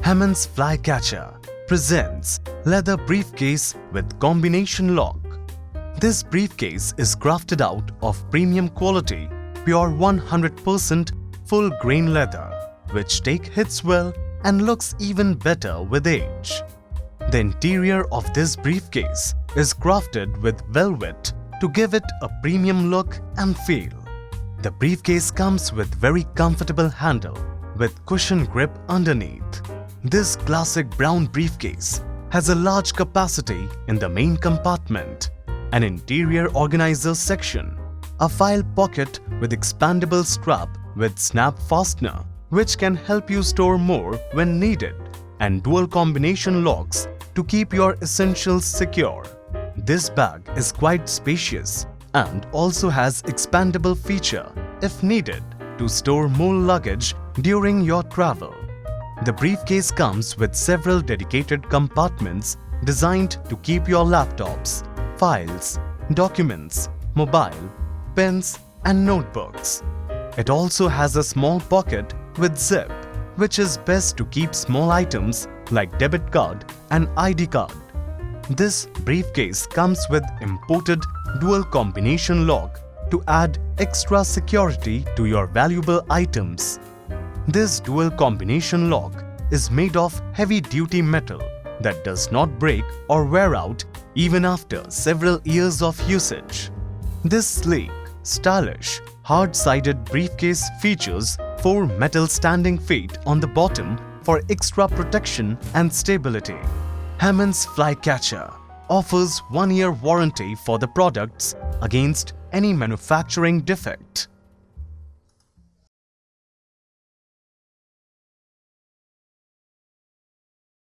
Hammond's Flycatcher presents leather briefcase with combination lock. This briefcase is crafted out of premium quality, pure 100% full grain leather, which take hits well and looks even better with age. The interior of this briefcase is crafted with velvet to give it a premium look and feel. The briefcase comes with very comfortable handle with cushion grip underneath. This classic brown briefcase has a large capacity in the main compartment, an interior organizer section, a file pocket with expandable strap with snap fastener which can help you store more when needed, and dual combination locks to keep your essentials secure. This bag is quite spacious and also has expandable feature if needed to store more luggage during your travel. The briefcase comes with several dedicated compartments designed to keep your laptops, files, documents, mobile, pens and notebooks. It also has a small pocket with zip, which is best to keep small items like debit card and ID card. This briefcase comes with imported dual combination lock to add extra security to your valuable items. This dual combination lock is made of heavy-duty metal that does not break or wear out even after several years of usage. This sleek, stylish, hard-sided briefcase features 4 metal standing feet on the bottom for extra protection and stability. Hammond's Flycatcher offers 1-year warranty for the products against any manufacturing defect.